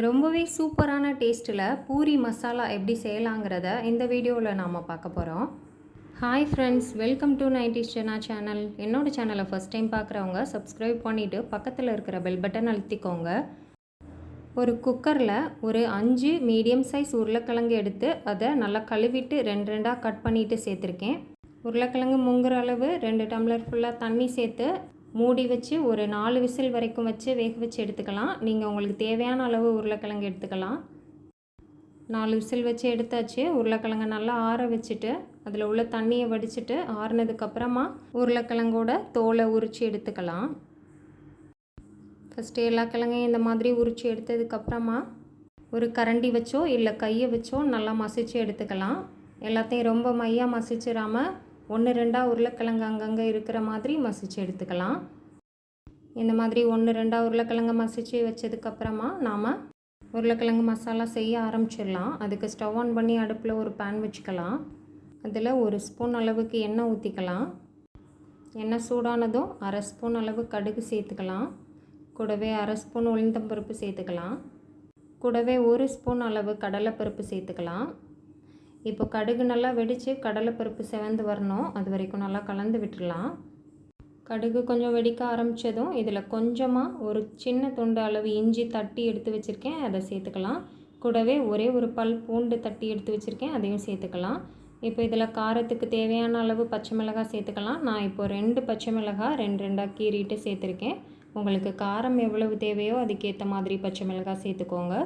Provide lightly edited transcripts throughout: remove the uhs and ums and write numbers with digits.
ரொம்பவே சூப்பரான டேஸ்ட்டில் பூரி மசாலா எப்படி செய்யலாங்கிறத இந்த வீடியோவில் நாம் பார்க்க போகிறோம். Hi friends, welcome to 90s Jana channel. என்னோடய சேனலை ஃபஸ்ட் டைம் பார்க்குறவங்க சப்ஸ்கிரைப் பண்ணிவிட்டு பக்கத்தில் இருக்கிற பெல் பட்டன் அழுத்திக்கோங்க. ஒரு குக்கரில் ஒரு 5 மீடியம் சைஸ் உருளைக்கிழங்கு எடுத்து அதை நல்லா கழுவிட்டு 2 கட் பண்ணிவிட்டு சேர்த்துருக்கேன். உருளைக்கிழங்கு முங்குற அளவு 2 டம்ளர் ஃபுல்லாக தண்ணி சேர்த்து மூடி வச்சு ஒரு 4 விசில் வரைக்கும் வச்சு வேக வச்சு எடுத்துக்கலாம். நீங்கள் உங்களுக்கு தேவையான அளவு உருளைக்கிழங்கு எடுத்துக்கலாம். 4 விசில் வச்சு எடுத்தாச்சு. உருளைக்கிழங்கை நல்லா ஆற வச்சுட்டு அதில் உள்ள தண்ணியை வடிச்சிட்டு ஆறுனதுக்கப்புறமா உருளைக்கிழங்கோட தோலை உரித்து எடுத்துக்கலாம். ஃபஸ்ட்டு எல்லா கிழங்கையும் இந்த மாதிரி உரித்து எடுத்ததுக்கப்புறமா ஒரு கரண்டி வச்சோ இல்லை கையை வச்சோ நல்லா மசிச்சு எடுத்துக்கலாம். எல்லாத்தையும் ரொம்ப மையாக மசிச்சிடாமல் 1-2 உருளைக்கிழங்கு அங்கங்கே இருக்கிற மாதிரி மசிச்சு எடுத்துக்கலாம். இந்த மாதிரி 1-2 உருளைக்கிழங்கு மசிச்சு வச்சதுக்கப்புறமா நாம் உருளைக்கிழங்கு மசாலா செய்ய ஆரம்பிச்சிடலாம். அதுக்கு ஸ்டவ் ஆன் பண்ணி அடுப்பில் ஒரு பேன் வச்சுக்கலாம். அதில் 1 ஸ்பூன் அளவுக்கு எண்ணெய் ஊற்றிக்கலாம். எண்ணெய் சூடானதும் 1/2 ஸ்பூன் அளவு கடுகு சேர்த்துக்கலாம். கூடவே 1/2 ஸ்பூன் உளுந்தம்பருப்பு சேர்த்துக்கலாம். கூடவே 1 ஸ்பூன் அளவு கடலைப்பருப்பு சேர்த்துக்கலாம். இப்போ கடுகு நல்லா வெடித்து கடலைப்பருப்பு செவந்து வரணும். அது வரைக்கும் நல்லா கலந்து விட்டுடலாம். கடுகு கொஞ்சம் வெடிக்க ஆரம்பித்ததும் இதில் கொஞ்சமாக ஒரு சின்ன துண்டு அளவு இஞ்சி தட்டி எடுத்து வச்சுருக்கேன், அதை சேர்த்துக்கலாம். கூடவே ஒரே ஒரு பல் பூண்டு தட்டி எடுத்து வச்சுருக்கேன், அதையும் சேர்த்துக்கலாம். இப்போ இதில் காரத்துக்கு தேவையான அளவு பச்சை மிளகாய் சேர்த்துக்கலாம். நான் இப்போ 2 பச்சை மிளகாய் 2 கீறிட்டு சேர்த்துருக்கேன். உங்களுக்கு காரம் எவ்வளவு தேவையோ அதுக்கேற்ற மாதிரி பச்சை மிளகாய் சேர்த்துக்கோங்க.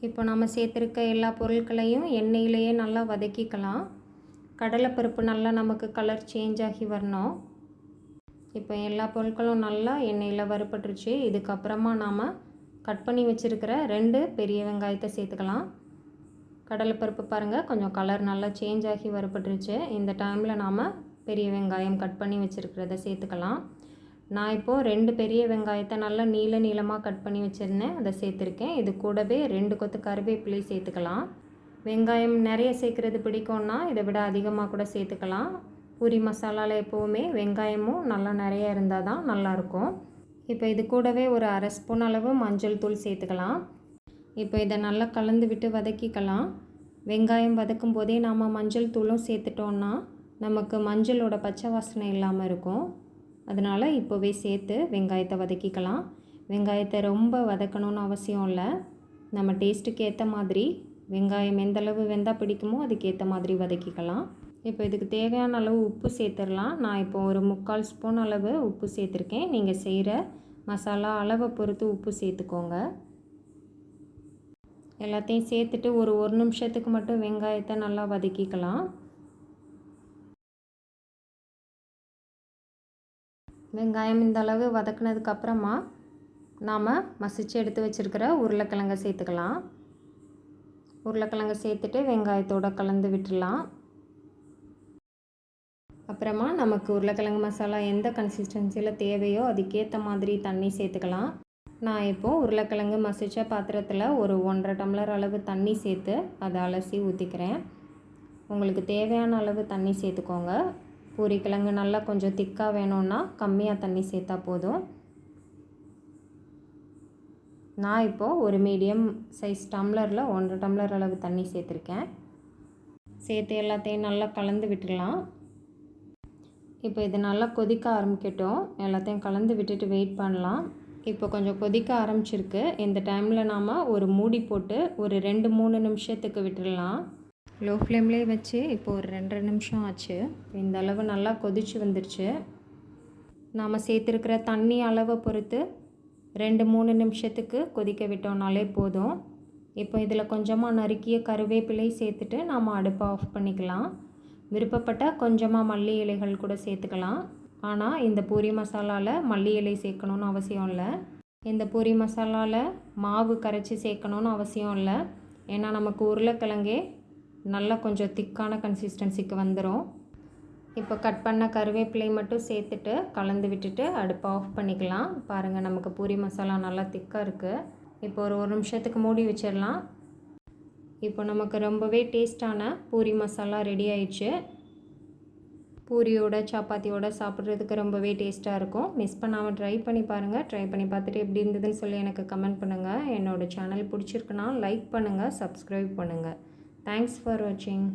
இப்போ நம்ம சேர்த்துருக்க எல்லா பொருட்களையும் எண்ணெயிலேயே நல்லா வதக்கிக்கலாம். கடலைப்பருப்பு நல்லா நமக்கு கலர் சேஞ்ச் ஆகி வரணும். இப்போ எல்லா பொருட்களும் நல்லா எண்ணெயில் வறுபட்டுருச்சு. இதுக்கப்புறமா நாம் கட் பண்ணி வச்சுருக்கிற 2 பெரிய வெங்காயத்தை சேர்த்துக்கலாம். கடலைப்பருப்பு பாருங்கள், கொஞ்சம் கலர் நல்லா சேஞ்ச் ஆகி வறுபட்டுருச்சு. இந்த டைமில் நாம் பெரிய வெங்காயம் கட் பண்ணி வச்சுருக்கிறத சேர்த்துக்கலாம். நான் இப்போது 2 பெரிய வெங்காயத்தை நல்லா நீளமாக கட் பண்ணி வச்சுருந்தேன், அதை சேர்த்துருக்கேன். இது கூடவே 2 கொத்து கருவேப்பிலை சேர்த்துக்கலாம். வெங்காயம் நிறைய சேர்க்குறது பிடிக்கும்னா இதை விட அதிகமாக கூட சேர்த்துக்கலாம். பூரி மசாலாவில் எப்போவுமே வெங்காயமும் நல்லா நிறைய இருந்தால் தான் நல்லாயிருக்கும். இப்போ இது கூடவே ஒரு 1/2 ஸ்பூன் அளவு மஞ்சள் தூள் சேர்த்துக்கலாம். இப்போ இதை நல்லா கலந்து விட்டு வதக்கிக்கலாம். வெங்காயம் வதக்கும் போதே நாம் மஞ்சள் தூளும் சேர்த்துட்டோன்னா நமக்கு மஞ்சளோட பச்சை வாசனை இல்லாமல் இருக்கும். அதனால் இப்போவே சேர்த்து வெங்காயத்தை வதக்கிக்கலாம். வெங்காயத்தை ரொம்ப வதக்கணும்னு அவசியம் இல்லை. நம்ம டேஸ்ட்டுக்கு ஏற்ற மாதிரி வெங்காயம் எந்தளவு வெந்தால் பிடிக்குமோ அதுக்கேற்ற மாதிரி வதக்கிக்கலாம். இப்போ இதுக்கு தேவையான அளவு உப்பு சேர்த்துடலாம். நான் இப்போ ஒரு 3/4 ஸ்பூன் அளவு உப்பு சேர்த்துருக்கேன். நீங்கள் செய்கிற மசாலா அளவை பொறுத்து உப்பு சேர்த்துக்கோங்க. எல்லாத்தையும் சேர்த்துட்டு ஒரு 1 நிமிஷத்துக்கு மட்டும் வெங்காயத்தை நல்லா வதக்கிக்கலாம். வெங்காயம் இந்த அளவு வதக்குனதுக்கப்புறமா நாம் மசிச்சு எடுத்து வச்சுருக்கிற உருளைக்கிழங்கை சேர்த்துக்கலாம். உருளைக்கிழங்கை சேர்த்துட்டு வெங்காயத்தோடு கலந்து விட்டுடலாம். அப்புறமா நமக்கு உருளைக்கிழங்கு மசாலா எந்த கன்சிஸ்டன்சியில் தேவையோ அதுக்கேற்ற மாதிரி தண்ணி சேர்த்துக்கலாம். நான் இப்போது உருளைக்கிழங்கு மசிச்ச பாத்திரத்தில் ஒரு 1.5 டம்ளர் அளவு தண்ணி சேர்த்து அதை அலசி ஊற்றிக்கிறேன். உங்களுக்கு தேவையான அளவு தண்ணி சேர்த்துக்கோங்க. பூரிக்கிழங்கு நல்லா கொஞ்சம் திக்காக வேணும்னா கம்மியாக தண்ணி சேர்த்தா போதும். நான் இப்போது ஒரு மீடியம் சைஸ் டம்ளரில் 1.5 டம்ளர் அளவு தண்ணி சேர்த்துருக்கேன். சேர்த்து எல்லாத்தையும் நல்லா கலந்து விட்டுடலாம். இப்போ இது நல்லா கொதிக்க ஆரம்பிக்கட்டும். எல்லாத்தையும் கலந்து விட்டுட்டு வெயிட் பண்ணலாம். இப்போ கொஞ்சம் கொதிக்க ஆரம்பிச்சிருக்கு. இந்த டைமில் நாம் ஒரு மூடி போட்டு ஒரு 2-3 நிமிஷத்துக்கு விட்டுடலாம். லோ ஃப்ளேம்லேயே வச்சு இப்போ ஒரு 2 நிமிஷம் ஆச்சு. இந்த அளவு நல்லா கொதிச்சு வந்துடுச்சு. நாம் சேர்த்துருக்கிற தண்ணி அளவை பொறுத்து 2-3 நிமிஷத்துக்கு கொதிக்க விட்டோம்னாலே போதும். இப்போ இதில் கொஞ்சமாக நறுக்கிய கருவேப்பிலை சேர்த்துட்டு நாம் அடுப்பை ஆஃப் பண்ணிக்கலாம். விருப்பப்பட்ட கொஞ்சமாக மல்லி இலைகள் கூட சேர்த்துக்கலாம். ஆனால் இந்த பூரி மசாலாவில் மல்லி இலை சேர்க்கணுன்னு அவசியம் இல்லை. இந்த பூரி மசாலாவில் மாவு கரைச்சி சேர்க்கணுன்னு அவசியம் இல்லை. ஏன்னா நமக்கு உருளைக்கிழங்கே நல்லா கொஞ்சம் திக்கான கன்சிஸ்டன்சிக்கு வந்துடும். இப்போ கட் பண்ண கருவேப்பிலை மட்டும் சேர்த்துட்டு கலந்து விட்டுட்டு அடுப்பை ஆஃப் பண்ணிக்கலாம். பாருங்கள், நமக்கு பூரி மசாலா நல்லா திக்காக இருக்குது. இப்போ ஒரு 1 நிமிஷத்துக்கு மூடி வச்சிடலாம். இப்போ நமக்கு ரொம்பவே டேஸ்டான பூரி மசாலா ரெடி ஆயிடுச்சு. பூரியோட சப்பாத்தியோட சாப்பிட்றதுக்கு ரொம்பவே டேஸ்ட்டாக இருக்கும். மிஸ் பண்ணாமல் ட்ரை பண்ணி பாருங்கள். ட்ரை பண்ணி பார்த்துட்டு எப்படி இருந்ததுன்னு சொல்லி எனக்கு கமெண்ட் பண்ணுங்கள். என்னோடய சேனல் பிடிச்சிருக்குன்னா லைக் பண்ணுங்கள், சப்ஸ்கிரைப் பண்ணுங்கள். தேங்க்ஸ் ஃபார் வாட்சிங்.